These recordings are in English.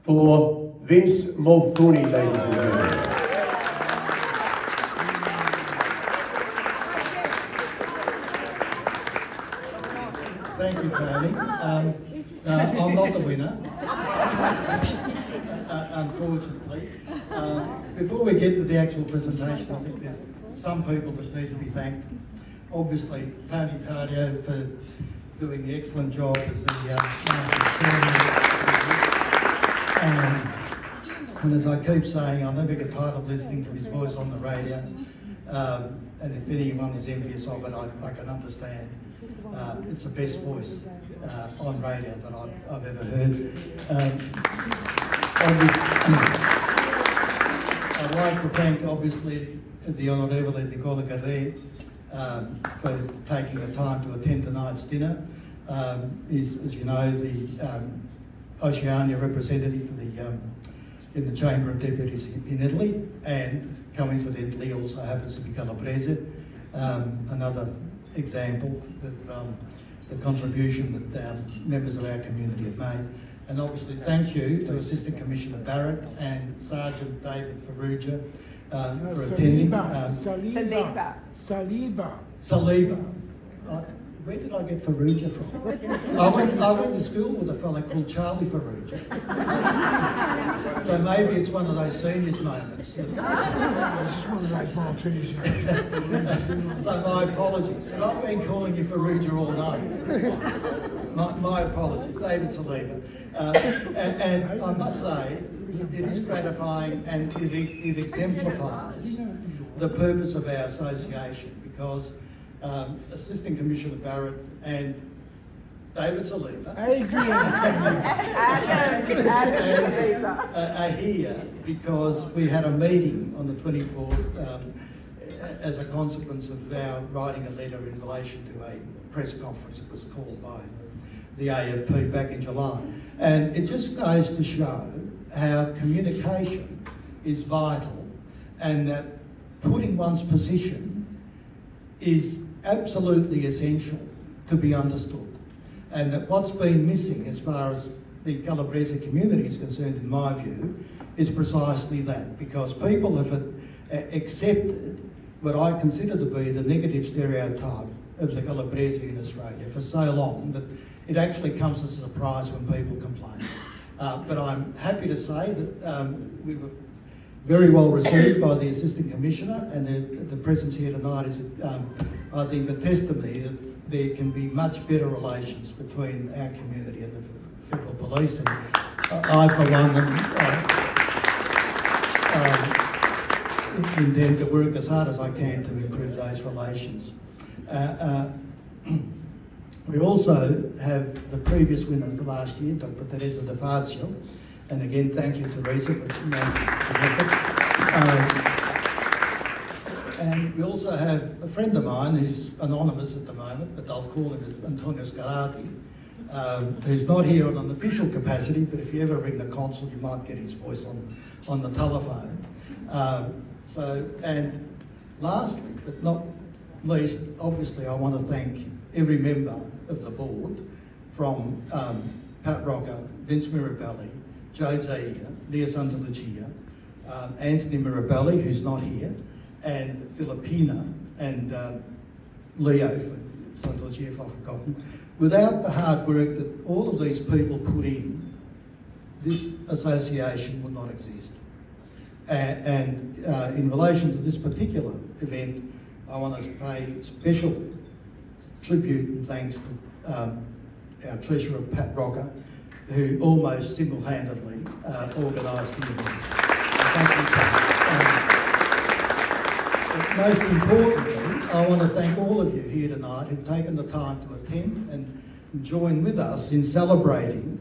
for Vince Mulfuni, ladies and gentlemen. Thank you, Tony. I'm not the winner, unfortunately. Before we get to the actual presentation, I think there's some people that need to be thanked. Obviously, Tony Tardio for doing the excellent job as the Master Chairman. And as I keep saying, I never get tired of listening to his voice on the radio. And if anyone is envious of it, I can understand. It's the best voice on radio that I've ever heard. I'd like to thank, obviously, the Honourable Nicola Garret for taking the time to attend tonight's dinner. Is, as you know, the Oceania representative for in the Chamber of Deputies in Italy, and coincidentally also happens to be Calabrese, another example of the contribution that members of our community have made. And obviously thank you to Assistant Commissioner Barrett and Sergeant David Farrugia for attending. Saliba. Where did I get Farrugia from? I went to school with a fellow called Charlie Farrugia. So maybe it's one of those seniors moments. So my apologies. And I've been calling you Farrugia all night. My apologies, David Saliba. And I must say, it is gratifying and it exemplifies the purpose of our association, because Assistant Commissioner Barrett and David Saliba are here because we had a meeting on the 24th as a consequence of our writing a letter in relation to a press conference that was called by the AFP back in July. And it just goes to show how communication is vital, and that putting one's position is absolutely essential to be understood. And that what's been missing as far as the Calabrese community is concerned, in my view, is precisely that, because people have accepted what I consider to be the negative stereotype of the Calabrese in Australia for so long that it actually comes as a surprise when people complain. But I'm happy to say that we were very well received by the Assistant Commissioner, and the presence here tonight is, I think, a testimony that there can be much better relations between our community and the Federal Police. And I, for one, intend to work as hard as I can to improve those relations. We also have the previous winner for last year, Dr. Teresa De Fazio, and again, thank you, Teresa, for the effort. And we also have a friend of mine who's anonymous at the moment, but I'll call him as Antonio Scarati, who's not here on an official capacity, but if you ever ring the consul, you might get his voice on the telephone. And lastly, but not least, obviously I want to thank every member of the board, from Pat Rocker, Vince Mirabelli, Joe Zaia, Lia Santolucia, Anthony Mirabelli, who's not here, and Filipina, and Leo Santolucia, if I've forgotten. Without the hard work that all of these people put in, this association would not exist. And in relation to this particular event, I want to pay special tribute and thanks to our Treasurer, Pat Rocker, who almost single-handedly organised the event. Thank you, Pat. Most importantly, I want to thank all of you here tonight who've taken the time to attend and join with us in celebrating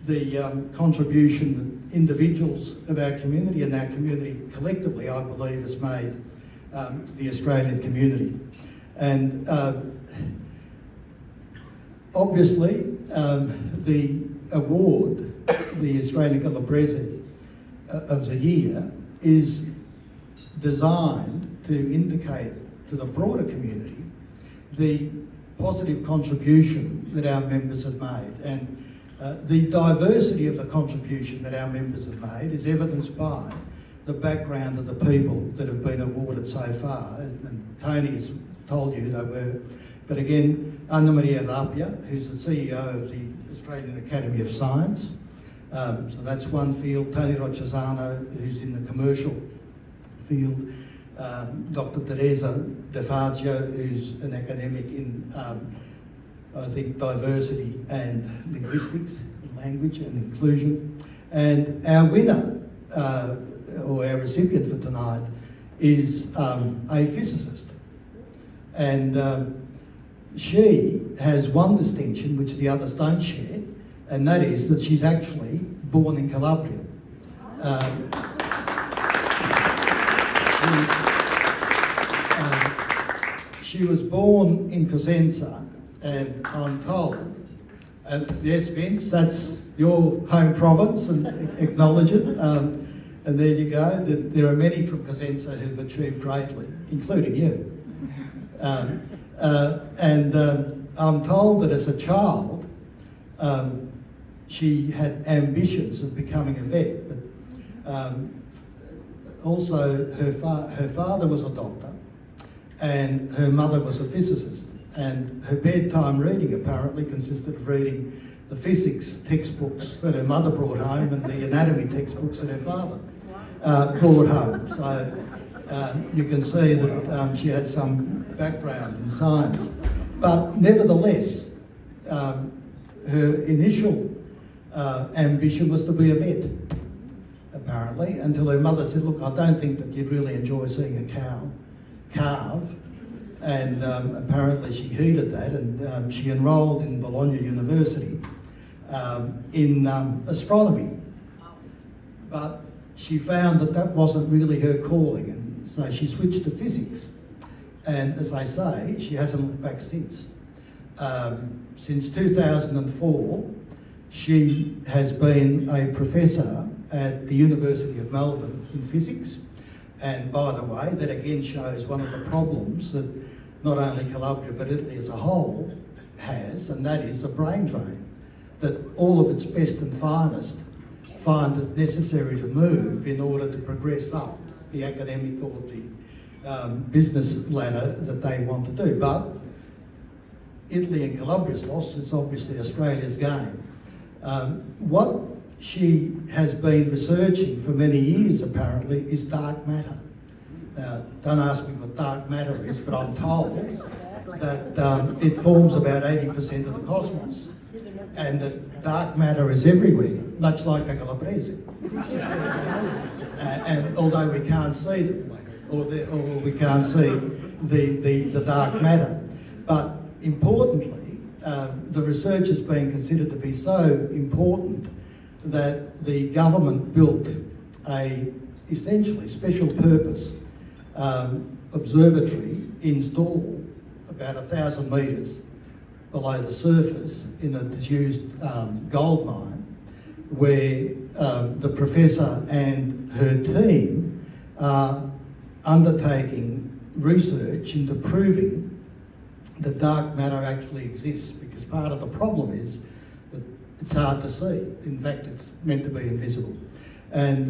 the contribution that individuals of our community and our community collectively, I believe, has made to the Australian community. And obviously, the award, the Australian Calabrese of the Year, is designed to indicate to the broader community the positive contribution that our members have made. And The diversity of the contribution that our members have made is evidenced by the background of the people that have been awarded so far, and Tony has told you who they were. But again, Anna Maria Rapia, who's the CEO of the Australian Academy of Science, so that's one field. Tony Rochesano, who's in the commercial field. Dr. Teresa De Fazio, who's an academic in, I think, diversity and linguistics, language and inclusion. And our winner, or our recipient for tonight, is a physicist. And she has one distinction which the others don't share, and that is that she's actually born in Calabria. She was born in Cosenza, and I'm told, and yes, Vince, that's your home province, and acknowledge it. And there you go. There are many from Cosenza who've achieved greatly, including you. I'm told that as a child, she had ambitions of becoming a vet, but also her father was a doctor, and her mother was a physicist. And her bedtime reading apparently consisted of reading the physics textbooks that her mother brought home and the anatomy textbooks that her father brought home. So you can see that she had some background in science. But nevertheless, her initial ambition was to be a vet, apparently, until her mother said, look, I don't think that you'd really enjoy seeing a cow calve. And apparently she heeded that, and she enrolled in Bologna University in astronomy. But she found that that wasn't really her calling, and so she switched to physics. And as I say, she hasn't looked back since. Since 2004, she has been a professor at the University of Melbourne in physics. And by the way, that again shows one of the problems that not only Calabria but Italy as a whole has, and that is a brain drain. That all of its best and finest find it necessary to move in order to progress up the academic or the business ladder that they want to do. But Italy and Calabria's loss is obviously Australia's gain. What she has been researching for many years, apparently, is dark matter. Don't ask me what dark matter is, but I'm told that it forms about 80% of the cosmos, and that dark matter is everywhere, much like the Calabrese. And although we can't see them, or we can't see the dark matter, but importantly, the research is being considered to be so important that the government built a essentially special purpose observatory in Stawell, about 1,000 metres below the surface in a disused gold mine, where the professor and her team are undertaking research into proving that dark matter actually exists, because part of the problem is that it's hard to see. In fact, it's meant to be invisible. And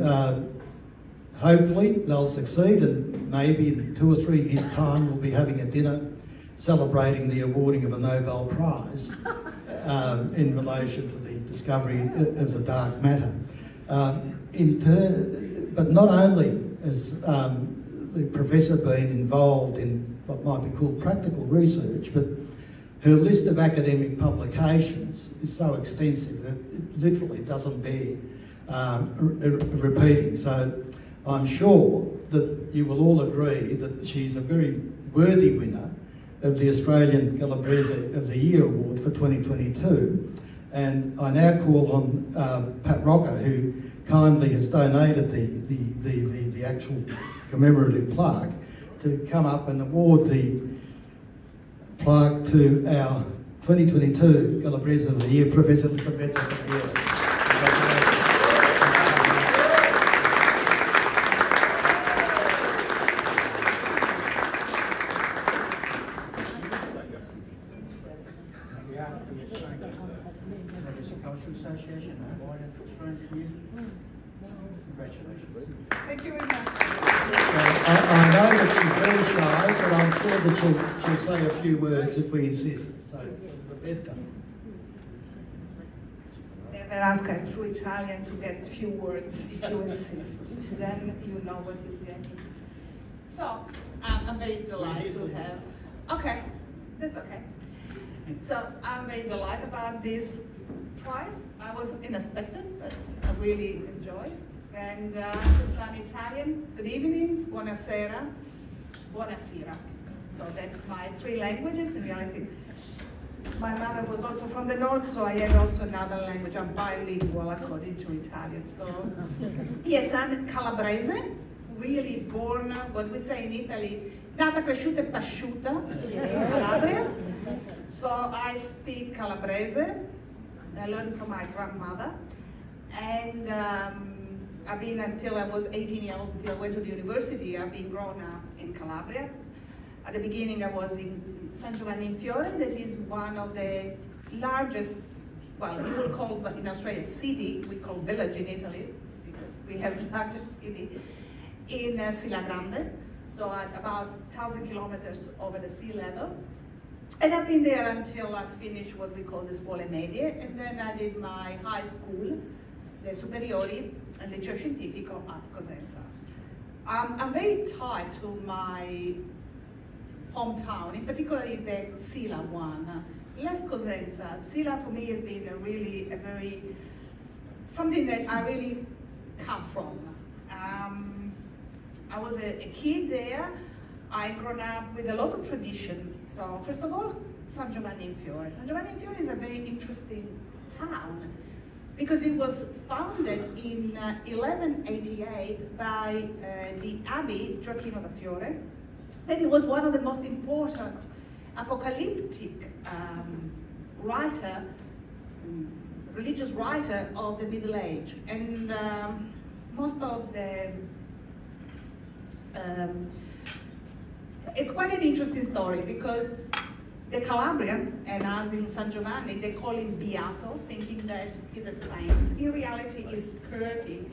hopefully they'll succeed, and maybe in 2 or 3 years' time we'll be having a dinner celebrating the awarding of a Nobel Prize in relation to the discovery of the dark matter. But not only has the professor been involved in what might be called practical research, but her list of academic publications is so extensive that it literally doesn't bear repeating. So I'm sure that you will all agree that she's a very worthy winner of the Australian Calabrese of the Year Award for 2022. And I now call on Pat Rocker, who kindly has donated the actual commemorative plaque, to come up and award the plaque to our 2022 Calabrese of the Year, Professor Elisabetta. Cultural Thank you very much. I know that she's very shy, but I'm sure that she'll say a few words if we insist. So, Elisabetta. Never ask a true Italian to get few words if you insist. Then you know what you're getting. So, I'm very delighted to have. Okay, that's okay. So, I'm very delighted about this prize. I was unexpected, but I really enjoyed. And since I'm Italian, good evening, buonasera, buonasera. So that's my 3 languages in reality. My mother was also from the north, so I had also another language. I'm bilingual according to Italian. So yes, I'm Calabrese, really born, what we say in Italy, nata, cresciuta e pasciuta, Calabria. So I speak Calabrese. I learned from my grandmother. And I've been, until I was 18 years old, until I went to the university, I've been growing up in Calabria. At the beginning, I was in San Giovanni in Fiore, that is one of the largest, well, you will call, but in Australia, city, we call village in Italy, because we have the largest city, in Sila Grande, so at about 1,000 kilometers over the sea level. And I've been there until I finished what we call the scuole medie, and then I did my high school, the superiori, and liceo scientifico at Cosenza. I'm very tied to my hometown, in particularly the Sila one. Less Cosenza. Sila for me has been a very, something that I really come from. I was a kid there. I grown up with a lot of tradition. So first of all, San Giovanni in Fiore. San Giovanni in Fiore is a very interesting town because it was founded in 1188 by the Abbey Gioacchino da Fiore. That it was one of the most important apocalyptic writer, religious writer of the Middle Age. And most of the, it's quite an interesting story because the Calabrian, and us in San Giovanni, they call him Beato, thinking that he's a saint. In reality, he's curting,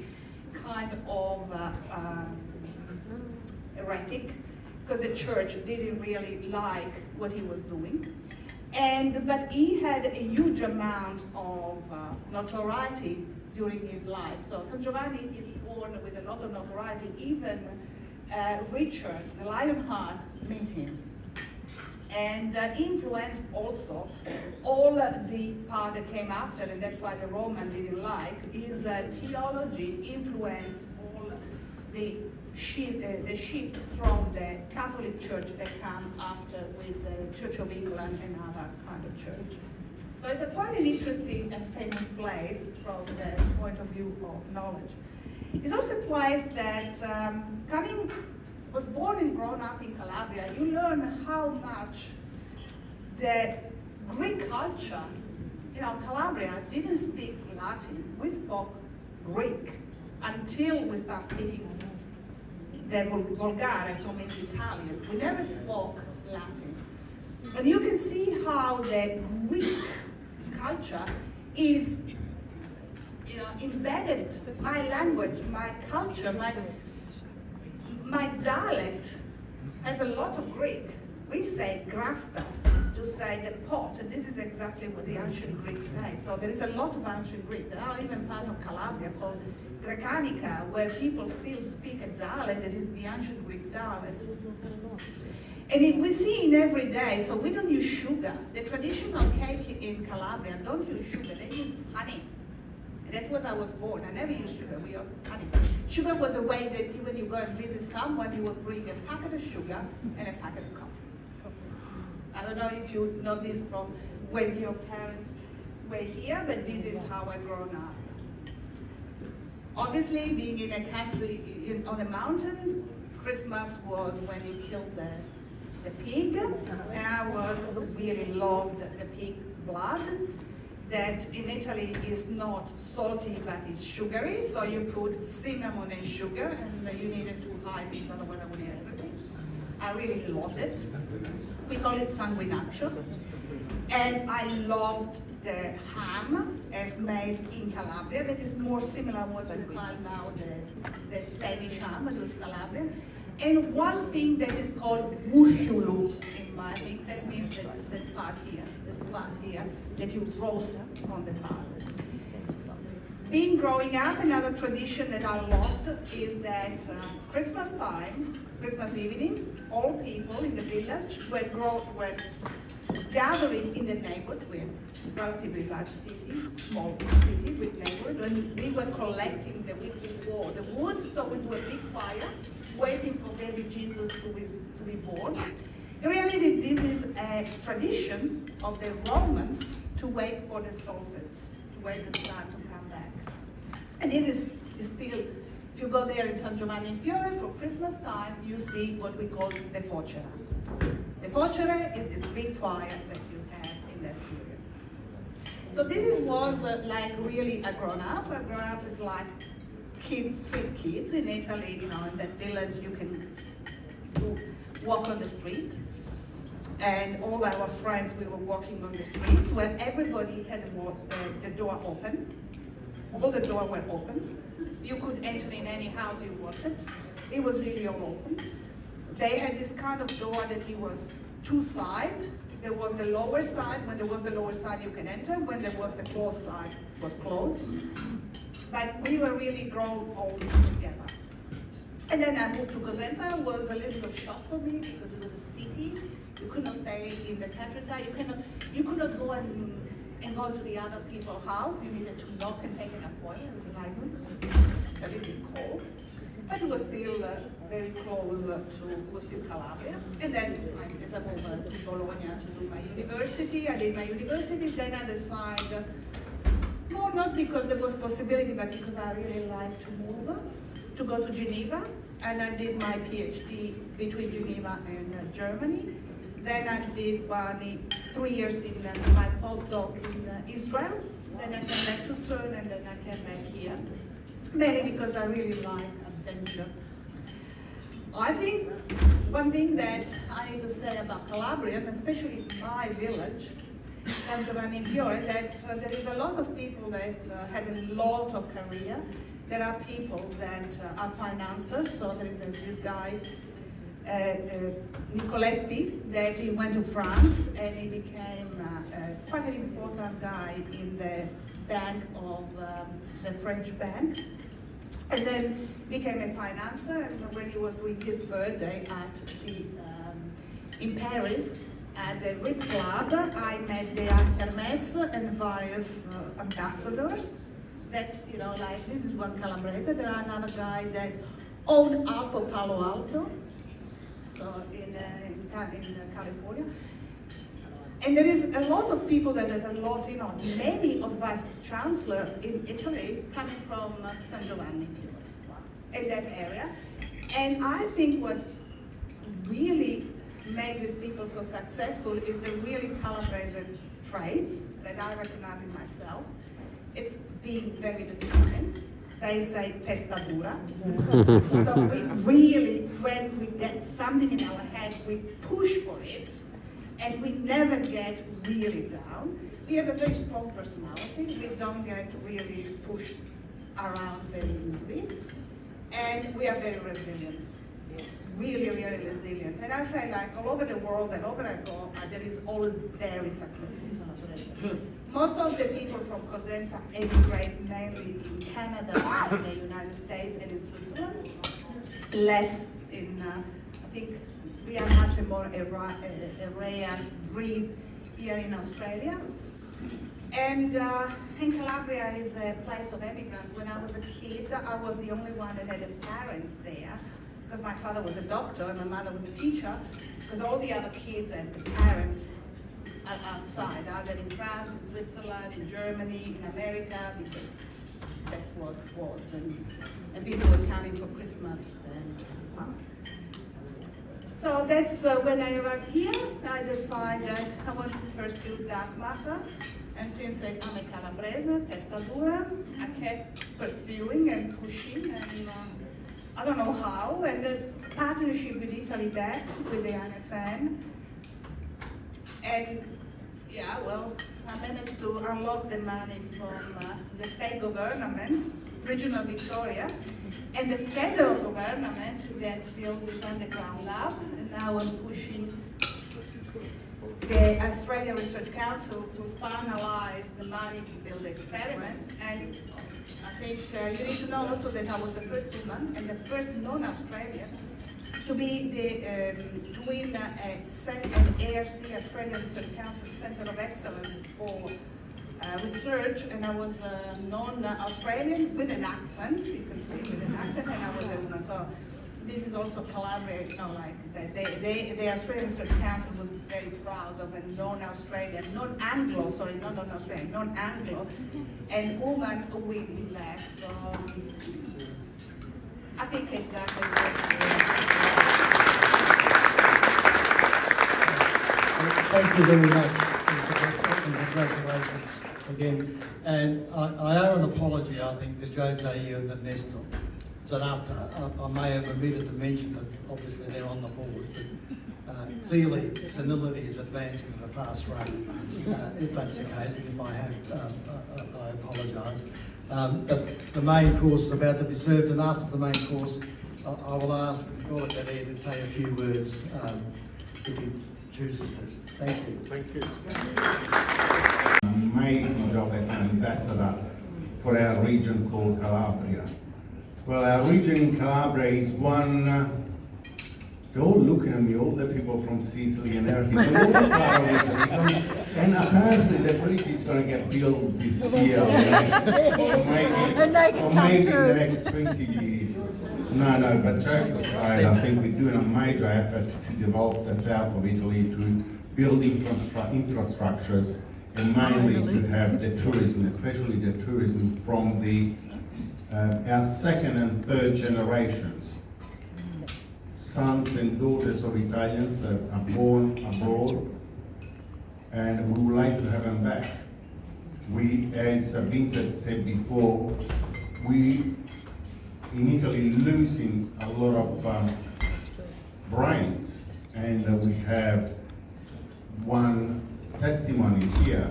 kind of heretic, because the church didn't really like what he was doing. But he had a huge amount of notoriety during his life. So San Giovanni is born with a lot of notoriety. Even Richard, the Lionheart, met him. And influenced also all the part that came after, and that's why the Roman didn't like, his theology influenced all the shift from the Catholic Church that came after with the Church of England and other kind of church. So it's quite an interesting and famous place from the point of view of knowledge. It's also a place that was born and grown up in Calabria. You learn how much the Greek culture, Calabria didn't speak Latin. We spoke Greek until we start speaking the Volgare, so means Italian. We never spoke Latin. And you can see how the Greek culture is, embedded. My language, my culture, my dialect has a lot of Greek. We say grasta to say the pot, and this is exactly what the ancient Greeks say. So there is a lot of ancient Greek. There are even part of Calabria called Grecanica, where people still speak a dialect that is the ancient Greek dialect. And we see in every day, so we don't use sugar. The traditional cake in Calabria don't use sugar, they use honey. And that's what I was born. I never used sugar, we used honey. Sugar was a way that when you go and visit someone, you would bring a packet of sugar and a packet of coffee. I don't know if you know this from when your parents were here, but this is how I grown up. Obviously, being in a country on a mountain, Christmas was when you killed the pig, and I really loved the pig blood. That in Italy is not salty, but it's sugary, so you put cinnamon and sugar, and so you needed to hide this, otherwise I would eat everything. I really loved it. We call it sanguinaccio. And I loved the ham as made in Calabria, that is more similar to what we call now the Spanish ham, but it was Calabrian. And one thing that is called wushulu in my thing, that means the part here, that you roast on the part. Growing up, another tradition that I loved is that Christmas time, Christmas evening, all people in the village were gathering in the neighborhood. We're a relatively large city, small city with neighborhood, and we were collecting the week before the wood, so we do a big fire, waiting for baby Jesus to be born. In reality, this is a tradition of the Romans to wait for the solstice, to wait the sun to come back. And it is still, if you go there in San Giovanni in Fiore for Christmas time, you see what we call the focera. The focera is this big fire that you had in that period. So this was like really a grown-up. A grown-up is like kids, street kids in Italy, you know, in that village you can walk on the street. And all our friends, we were walking on the streets where everybody had the door open. All the doors were open. You could enter in any house you wanted. It was really all open. They had this kind of door that it was two sides. There was the lower side. When there was the lower side, you can enter. When there was the closed side, it was closed. But we were really grown all together. And then I moved to Cosenza. It was a little bit of shock for me because it was a city. You could not stay in the countryside. You could not go and go to the other people's house. You needed to knock and take an appointment. It's a little bit cold, but it was still very close to, it was still Calabria. And then I moved to Bologna to do my university. I did my university, then I decided, more not because there was possibility, but because I really liked to move, to go to Geneva. And I did my PhD between Geneva and Germany. Then I did 3 years in my postdoc in Israel. Then I came back to CERN, and then I came back here. Mainly because I really like adventure. I think one thing that I need to say about Calabria, and especially my village, San Giovanni in Fiore, that there is a lot of people that had a lot of career. There are people that are financiers, so there is this guy, Nicoletti, that he went to France and he became quite an important guy in the bank of the French bank, and then became a financier. And when he was doing his birthday in Paris at the Ritz Club, I met the Hermes and various ambassadors. That's, you know, like this is one Calabrese. There are another guy that owned Alto Palo Alto. So in California. And there is a lot of people that a lot, you know, many of vice chancellor in Italy coming from San Giovanni in that area. And I think what really made these people so successful is the really Calabrese traits that I recognize in myself. It's being very determined. They say testa dura. So we really, when we get something in our head, we push for it, and we never get really down. We have a very strong personality. We don't get really pushed around very easily. And we are very resilient. Really, really resilient. And I say, like, all over the world and over I go, there is always very successful collaboration. Most of the people from Cosenza emigrate mainly in Canada, in the United States, and in Switzerland. Less in, I think we are much more a rare breed here in Australia. And Calabria is a place of immigrants. When I was a kid, I was the only one that had parents there, because my father was a doctor and my mother was a teacher, because all the other kids had the parents outside, either in France, in Switzerland, in Germany, in America, because that's what it was. And people were coming for Christmas. So that's when I arrived here, I decided that I want to pursue dark matter. And since I'm a Calabrese, testa dura, I kept pursuing and pushing, and I don't know how. And the partnership with Italy back, with the NFN. And yeah, well, I managed to unlock the money from the state government, regional Victoria, and the federal government to get built with underground lab. And now I'm pushing the Australian Research Council to finalize the money to build the experiment. And I think you need to know also that I was the first woman and the first non-Australian to be to win a second ARC, Australian Research Council Centre of Excellence for research, and I was a non-Australian with an accent, you can see with an accent, and I was a woman. So this is also Calabria, you know, like the Australian Research Council was very proud of a non-Australian, non-Anglo, sorry, not non-Australian, non-Anglo, and woman winning that. So I think exactly. Thank you very much, Elisabetta, and congratulations again. And I owe an apology, I think, to Jose, you and the Nestor. So I may have omitted to mention that obviously they're on the board, but clearly senility is advancing at a fast rate. If that's the case, and if I have, I apologise. But the main course is about to be served, and after the main course, I will ask Nicola to say a few words if he chooses to. Thank you. Thank you. An amazing job as an ambassador for our region called Calabria. Well, our region in Calabria is one, they're all looking at me, all the people from Sicily and everything, they're all part of Italy. And apparently the bridge is going to get built this year, or maybe in the next 20 years. No, but jokes aside, I think we're doing a major effort to develop the south of Italy, to build infrastructures, and mainly to have the tourism, especially the tourism from the our second and third generations, sons and daughters of Italians that are born abroad, and we would like to have them back. We, as Vincent said before, we in Italy losing a lot of brains, and we have one testimony here,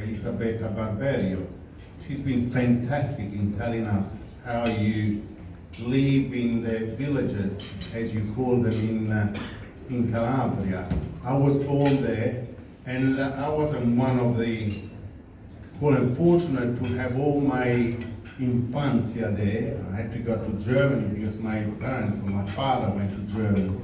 Elisabetta Barberio. She's been fantastic in telling us how you live in the villages, as you call them in Calabria. I was born there, and I wasn't one of the, well, unfortunate to have all my infancia there. I had to go to Germany because my parents and my father went to Germany.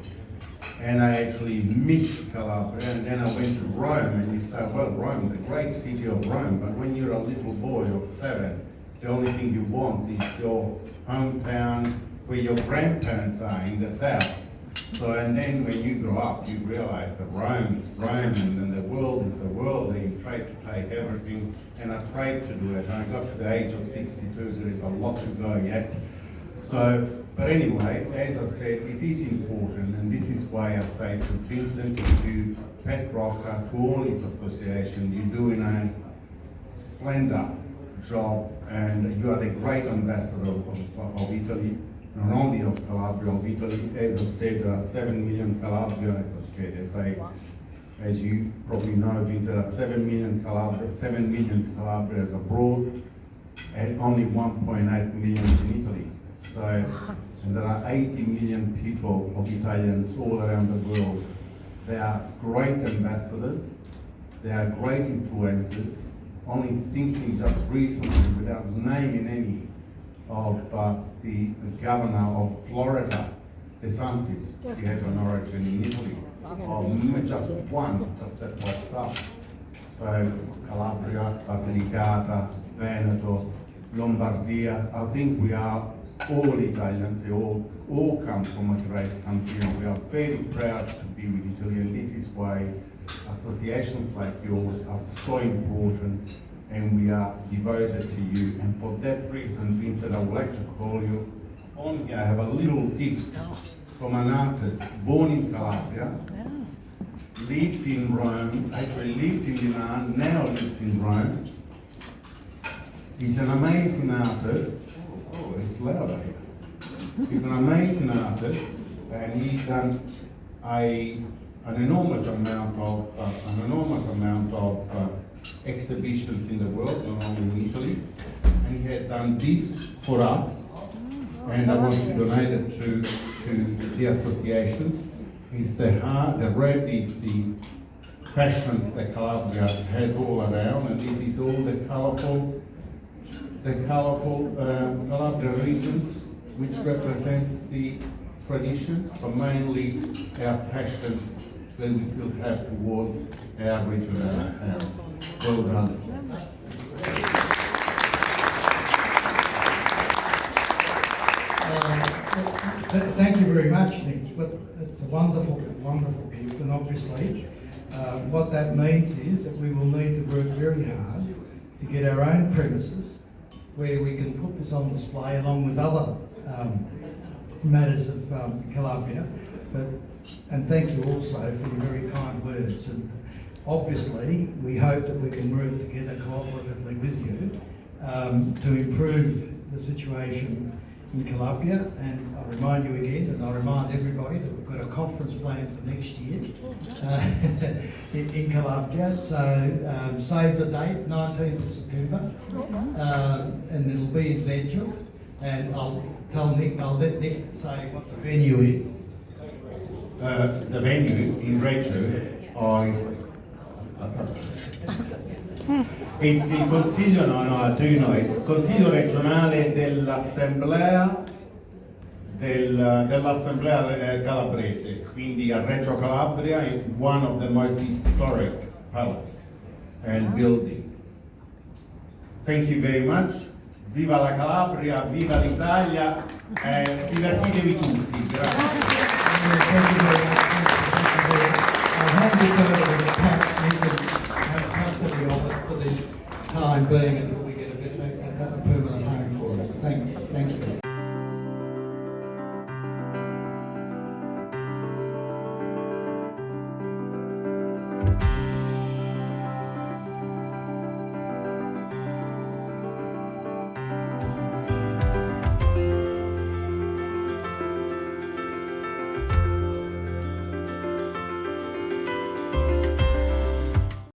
And I actually missed Calabria, and then I went to Rome, and you say, well, Rome, the great city of Rome, but when you're a little boy of 7, the only thing you want is your hometown where your grandparents are in the south. So, and then when you grow up, you realize that Rome is Rome, and then the world is the world, and you try to take everything, and I tried to do it, and I got to the age of 62, there is a lot to go yet. So, but anyway, as I said, it is important, and this is why I say to Vincent, to Pat Rocker, to all his association, you're doing a splendid job, and you are the great ambassador of Italy, not only of Calabria, of Italy. As I said, there are 7 million Calabrians, as I said, as you probably know, Vince, there are 7 million Calabrians abroad, and only 1.8 million in Italy. So, and there are 80 million people of Italians all around the world. They are great ambassadors, they are great influencers. Only thinking just recently, without naming any, of the governor of Florida, DeSantis, he has an origin in Italy, or just one, just that pops up. So Calabria, Basilicata, Veneto, Lombardia, I think we are all Italians, they all come from a great country, and we are very proud to be with Italy, and this is why associations like yours are so important, and we are devoted to you. And for that reason, Vincent, I would like to call you on here. I have a little gift from an artist born in Calabria, lived in Rome, actually lived in Milan, now lives in Rome. He's an amazing artist. Oh, it's louder here. He's an amazing artist, and he's done an enormous amount of exhibitions in the world, not only in Italy. And he has done this for us, and I want to donate it to the associations. It's the heart, the red is the passions that Calabria has all around, and this is all the colourful Calabria regions, which represents the traditions, but mainly our passions that we still have towards our regional towns. Well done. Thank you very much, Nick. But it's a wonderful, wonderful gift, and obviously what that means is that we will need to work very hard to get our own premises where we can put this on display along with other matters of Calabria. And thank you also for your very kind words. And obviously, we hope that we can work together cooperatively with you to improve the situation in Calabria. And I remind you again, and I remind everybody that we've got a conference planned for next year in Calabria. So save the date, 19th of September, and it'll be in Reggio. And I'll let Nick say what the venue is. The venue in Reggio it's il consiglio, I do know, it's il consiglio regionale dell'assemblea calabrese, quindi a Reggio Calabria, is one of the most historic palace and building. Thank you very much. Viva la Calabria, viva l'Italia, e divertitevi tutti. Grazie. Thank you very much. I'll hand this over to Pat. You can have custody of it for the time being.